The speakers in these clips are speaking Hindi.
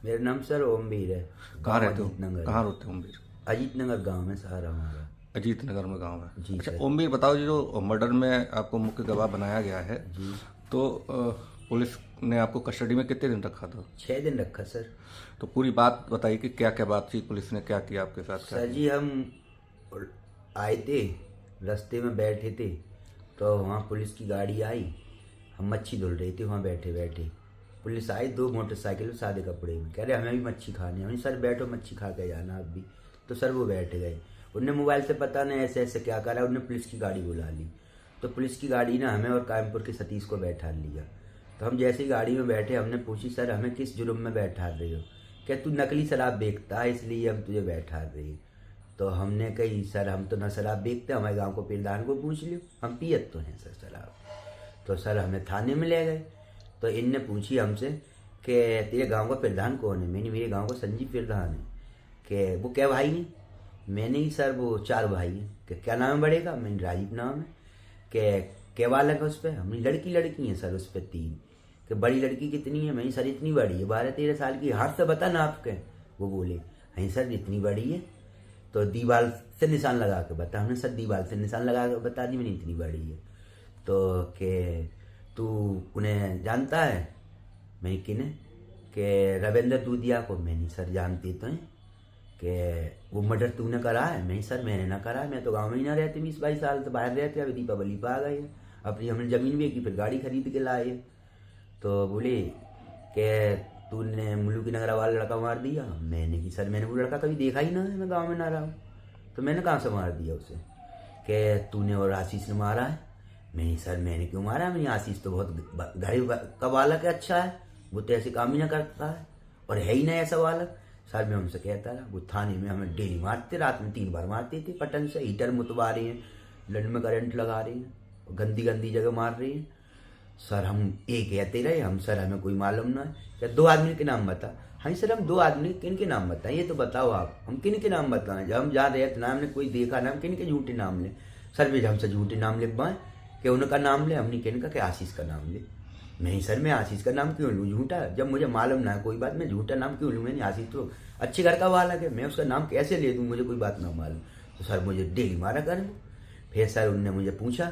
मेरा नाम सर ओमवीर है। कहाँ गाँव रहते हो? अजीत नगर कहाँ है। रहते हो ओमवीर? अजीत नगर गाँव में सहारा हमारा। अजीत नगर में गांव है। जी अच्छा सर। ओमवीर, बताओ जी, जो मर्डर में आपको मुख्य गवाह बनाया गया है, जी। तो पुलिस ने आपको कस्टडी में कितने दिन रखा था? 6 दिन रखा सर। तो पूरी बात बताइए कि क्या क्या बात थी, पुलिस ने क्या किया आपके साथ, क्या सर किया? जी हम आए थे, रास्ते में बैठे थे तो वहाँ पुलिस की गाड़ी आई। हम मच्छी धुल रहे थे वहाँ बैठे बैठे। पुलिस आई 2 मोटरसाइकिल सादे कपड़े में, कह रहे हमें भी मच्छी खानी है। हमने सर बैठो मच्छी खा के जाना आप भी। तो सर वो बैठ गए। उनने मोबाइल से पता नहीं ऐसे ऐसे क्या करा, उनने पुलिस की गाड़ी बुला ली। तो पुलिस की गाड़ी ने हमें और कायमपुर के सतीश को बैठा लिया। तो हम जैसे ही गाड़ी में बैठे हमने पूछी सर हमें किस जुर्म में बैठा रहे हो? क्या तू नकली शराब बेचता है इसलिए हम तुझे बैठा रहे हैं। तो हमने कही सर हम तो न शराब बेचते, हमारे गांव को प्रधान को पूछ लियो, हम पियत तो हैं सर शराब। तो सर हमें थाने में ले गए। तो इनने पूछी हमसे कि तेरे गांव का प्रधान कौन है? मैंने मेरे गांव का संजीव प्रधान है। कि वो क्या भाई है? मैंने ही सर वो 4 भाई हैं। कि क्या नाम है बड़े का? मैंने राजीव नाम है। कि क्या बालक है उस पर? हमने लड़की है सर उस पर 3। कि बड़ी लड़की कितनी है? मैंने सर इतनी बड़ी है 12-13 साल की। हाथ से बता ना आपके। वो बोले नहीं सर इतनी बड़ी है। तो दीवार से निशान लगा के बता। हमने सर दीवार से निशान लगा के बता दी मैंने इतनी बड़ी है। तो के तू उन्हें जानता है? मैं किन्हें? के रविंद्र दूधिया को। मैंने सर जानती तो हैं। कि वो मर्डर तूने करा है? मैं सर मैंने ना करा है, मैं तो गांव में ही ना रहती 20-22 साल तो बाहर रहते। अभी दीपावली पर आ गए हैं। अपनी हमने ज़मीन बेची फिर गाड़ी खरीद के लाए। तो बोले कि तूने मुल्लू की नगरा वाला लड़का मार दिया? मैंने कि सर मैंने वो लड़का कभी देखा ही ना है, मैं गांव में ना रहा हूँ। तो मैंने कहाँ से मार दिया उसे? कि तूने और आशीष ने मारा है? नहीं सर मैंने क्यों मारा? मैंने आशीष तो बहुत गरीब का बालक है, अच्छा है, वो तो ऐसे काम ही ना करता है और है ही ना ऐसा बालक। सर मैं उनसे कहता रहा। वो थाने में हमें डेली मारते, रात में 3 बार मारते थे पटन से। हीटर मुतवा रहे हैं, लंड में करंट लगा रहे हैं, गंदी गंदी जगह मार रहे हैं। सर हम एक कहते रहे हम सर हमें कोई मालूम ना है। क्या 2 आदमी के नाम बता? हाँ सर हम 2 आदमी किन के नाम बताएं ये तो बताओ आप। हम किन के नाम बताएं? जब हम जहाँ रहते ना हमने कोई देखा ना, हम किन के झूठे नाम लें? सर भी हमसे झूठे नाम लिखवाएं कि उनका नाम ले। हमने किन का? कि आशीष का नाम ले। नहीं सर मैं आशीष का नाम क्यों लूँ झूठा? जब मुझे मालूम ना है कोई बात, मैं झूठा नाम क्यों लूँ? मैंने आशीष तो अच्छे घर का बालक है, मैं उसका नाम कैसे ले दूँ? मुझे कोई बात ना मालूम। तो सर मुझे डेली मारा कर। फिर सर उनने मुझे पूछा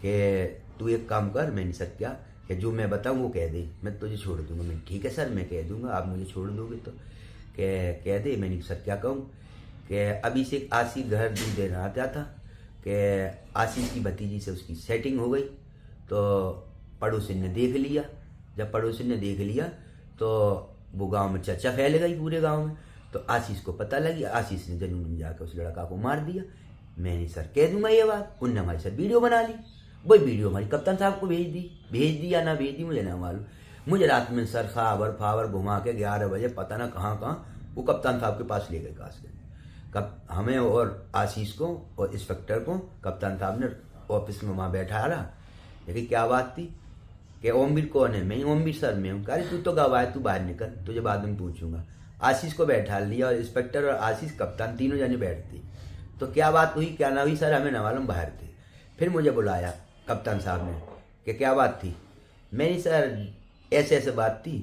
कि तू एक काम कर। मैंने सर क्या? कि जो मैं बताऊँ वो कह दे, मैं तुझे छोड़ दूंगा। मैं ठीक है सर मैं कह दूंगा, आप मुझे छोड़ दोगे तो। कह दे। मैंने सर क्या कहूँ? कि अभी से आशीष घर दूध देना आता था। कि आशीष की भतीजी से उसकी सेटिंग हो गई। तो पड़ोसी ने देख लिया। जब पड़ोसी ने देख लिया तो वो गांव में चर्चा फैल गई पूरे गांव में। तो आशीष को पता लगी, आशीष ने जनून में जाकर उस लड़का को मार दिया। मैंने सर कह दूंगा ये बात। उनने हमारी सर वीडियो बना ली। वही वीडियो हमारी कप्तान साहब को भेज दी या ना भेज दी मुझे ना मालूम। मुझे रात में सर फावर घुमा के 11 बजे पता ना कहाँ कहाँ वो कप्तान साहब के पास ले गए काश के। कब हमें और आशीष को और इंस्पेक्टर को कप्तान साहब ने ऑफिस में वहाँ बैठा रहा। देखिए क्या बात थी? कि ओमवीर कौन है? मैं ओमवीर सर में हूँ। अरे तू तो गवाह है, तू बाहर निकल, तुझे बाद में पूछूंगा। आशीष को बैठा लिया और इंस्पेक्टर और आशीष कप्तान तीनों जने बैठते। तो क्या बात हुई क्या ना हुई सर हमें ना मालूम, बाहर थे। फिर मुझे बुलाया कप्तान साहब ने कि क्या बात थी? मैंने सर ऐसे ऐसे बात थी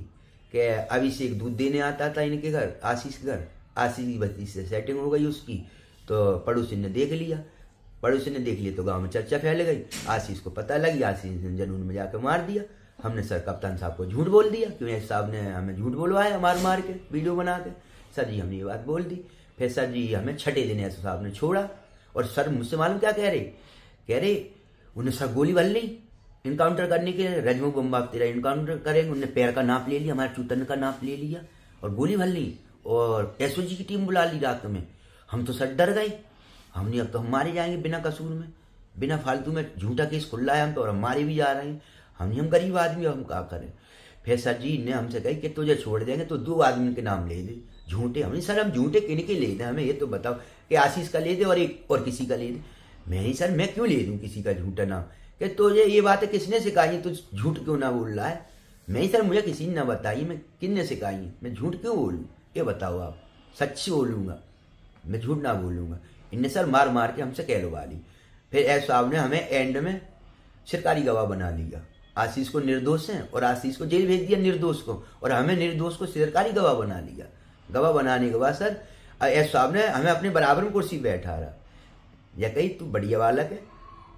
कि अभिषेक दूध देने आता था इनके घर, आशीष के घर। आशीष की बच्ची से सेटिंग हो गई उसकी। तो पड़ोसी ने देख लिया। पड़ोसी ने देख लिया तो गांव में चर्चा फैल गई। आशीष को पता लगी, आशीष ने जनून में जाकर मार दिया। हमने सर कप्तान साहब को झूठ बोल दिया क्योंकि साहब ने हमें झूठ बोलवाया मार मार के वीडियो बना के। सर जी हमने ये बात बोल दी। फिर सर जी हमें छठे दिन ऐसे साहब ने छोड़ा। और सर मुझसे मालूम क्या कह रहे उन्हें सर गोली भर ली इनकाउंटर करने के। रजमू बम्बा तेरा इनकाउंटर करेंगे। उन्होंने पैर का नाप ले लिया, हमारे चूतन का नाप ले लिया और गोली भर ली। और एसओजी की टीम बुला ली रात में। हम तो सर डर गए। हमने अब तो हम मारे जाएंगे बिना कसूर में, बिना फालतू में झूठा केस खुला है हम तो और हम मारे भी जा रहे हैं। हम गरीब आदमी हम क्या करें? फिर सर जी ने हमसे कही कि तुझे छोड़ देंगे तो 2 आदमी के नाम ले दे झूठे। हमने सर हम झूठे किन के ले दें? हमें ये तो बताओ कि आशीष का ले दे और एक और किसी का ले दे। मैं ही सर मैं क्यों ले दूं किसी का झूठा नाम? कि तुझे ये बातें किसने सिखाई? तू झूठ क्यों ना बोल रहा है? मैं ही सर मुझे किसी ने ना बताई, मैं किसने सिखाई? मैं झूठ क्यों बोलूँ ये बताओ आप? सच्ची बोलूँगा, मैं झूठ ना बोलूँगा। इनने सर मार मार के हमसे कहलवा ली। फिर एस साहब ने हमें एंड में सरकारी गवाह बना लिया आशीष को निर्दोष है और आशीष को जेल भेज दिया निर्दोष को, और हमें निर्दोष को सरकारी गवाह बना लिया। गवाह बनाने के बाद सर एस साहब ने हमें अपने बराबर में कुर्सी बैठा रहा, या कही तू बढ़िया बालक है,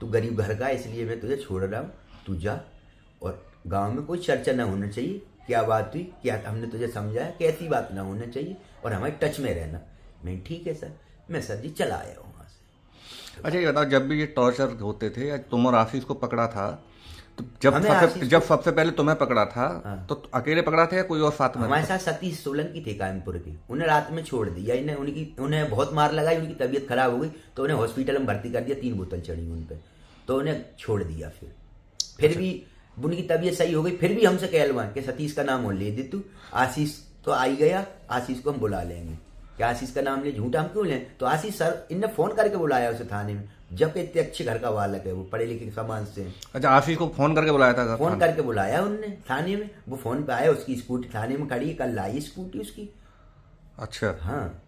तू गरीब घर का, इसलिए मैं तुझे छोड़ रहा हूँ, तू जा, और गांव में कोई चर्चा ना होना चाहिए, क्या बात हुई, क्या हमने तुझे समझाया, कैसी बात ना होना चाहिए, और हमारे टच में रहना। मैं ठीक है सर, मैं सर जी चला आया हूँ वहाँ से। अच्छा ये बताओ, जब भी ये टॉर्चर होते थे या तुम और आशीष को पकड़ा था, तो हमें जब सबसे पहले तुम्हें पकड़ा था, हाँ। तो अकेले पकड़ा था या कोई और साथ में? हमारे साथ सतीश सोलंकी थे कायमपुर के, उन्हें रात में छोड़ दिया, उन्हें बहुत मार लगाई, उनकी तबीयत खराब हो गई तो उन्हें हॉस्पिटल में भर्ती कर दिया, 3 बोतल चढ़ी उन पर, तो उन्हें छोड़ दिया। फिर भी उनकी तबीयत सही हो गई, फिर भी हमसे कहलवाएं कि सतीश का नाम ले दे तू, आशीष तो आ ही गया, आशीष को हम बुला लेंगे, क्या आशीष का नाम ले, झूठा हम क्यों लें? तो आशीष सर इनने फोन करके बुलाया उसे थाने में, जबकि इतने अच्छे घर का बालक है, वो पढ़े लिखे समाज से। अच्छा, आशीष को फोन करके बुलाया था? फोन करके बुलाया उनने थाने में, वो फोन पे आया, उसकी स्कूटी थाने में खड़ी है, कल लाई स्कूटी उसकी। अच्छा हाँ।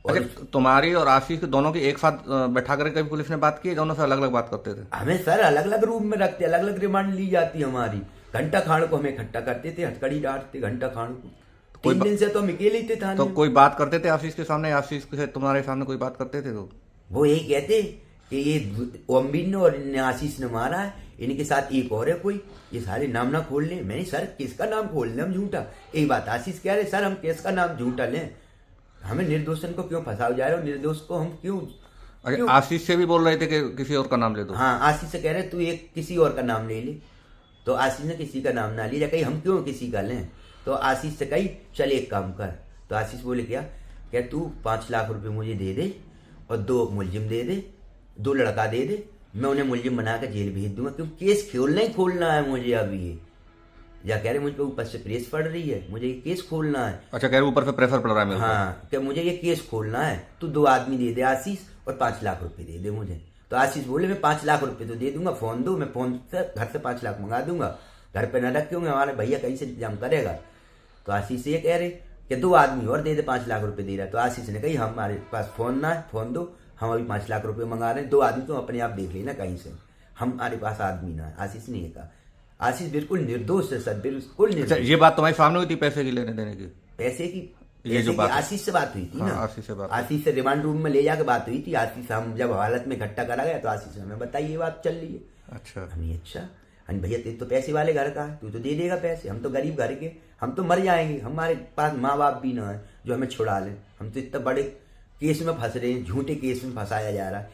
अच्छा, तुम्हारी और आशीष के दोनों की एक साथ बैठा करके कभी पुलिस ने बात की? दोनों से अलग अलग बात करते थे? हमें सर अलग अलग रूम में रखते, अलग अलग रिमांड ली जाती हमारी। घंटा खान को हमें इकट्ठा करते थे, हथकड़ी डांटते घंटा खान को, 3 दिन से तो हम अकेले ही थे थाने तो में। कोई बात करते थे आशीष के सामने? आशीष से तुम्हारे सामने कोई बात करते थे? तो वो यही कहते कि ये ओमबीर ने और आशीष ने मारा है, इनके साथ एक और है कोई, ये सारे नाम ना खोल ले। मैंने सर किसका नाम खोल ले हम झूठा? यही बात आशीष कह रहे, सर हम किसका नाम झूठा लें, हमें निर्दोषन को क्यों फंसाओ जा रहे हो, निर्दोष को हम क्यों? अच्छा, आशीष से भी बोल रहे थे कि किसी और का नाम ले दो? हाँ, आशीष से कह रहे तू एक किसी और का नाम ले ले, तो आशीष ने किसी का नाम ना लिया, कही हम क्यों किसी का लें? तो आशीष से कही चल एक काम कर, तो आशीष बोले क्या तू 5 लाख रुपए मुझे दे दे और 2 मुलजिम दे दे, 2 लड़का दे दे, मैं उन्हें मुलजिम बना कर जेल भेज दूंगा, क्योंकि केस खोलना ही खोलना है मुझे अभी ये। या कह रहे मुझ पर ऊपर से प्रेस पड़ रही है, मुझे ये केस खोलना है। अच्छा, कह रहे ऊपर से प्रेशर पड़ रहा है मेरे ऊपर? हाँ, क्या मुझे ये केस खोलना है, तू 2 आदमी दे दे आशीष, और 5 लाख रुपए दे दे मुझे। तो आशीष बोले मैं 5 लाख रुपए तो दे दूंगा, फोन दो, मैं फोन से घर से 5 लाख मंगा दूंगा, घर पे न रखे होंगे, हमारे भैया कहीं से इंतजाम करेगा। तो आशीष ये कह रहे कि 2 आदमी और दे दे, 5 लाख रुपए दे रहा है। तो आशीष ने कही हमारे पास फोन ना है, फोन दो, हम अभी 5 लाख रुपए मंगा रहे हैं, 2 आदमी तो अपने आप देख लेना कहीं से, हमारे पास आदमी ना है। आशीष ने ये कहा। आशीष बिल्कुल निर्दोष है सर, बिल्कुल निर्दोष। अच्छा, ये बात तुम्हारे सामने हुई थी पैसे की लेने देने की? पैसे की ये जो बात आशीष से बात हुई थी ना, आशीष से रिमांड रूम में ले जाकर बात हुई थी। आशीष हम जब हालत में इकट्ठा करा गया तो आशीष हमें बताई ये बात चल रही है। अच्छा, हमने अच्छा भैया तेरे तो पैसे वाले घर का है, तू तो दे देगा पैसे, हम तो गरीब घर के, हम तो मर जाएंगे, हमारे पास माँ बाप भी ना है जो हमें छुड़ा लें, हम तो इतने बड़े केस में फंस रहे हैं, झूठे केस में फंसाया जा रहा है।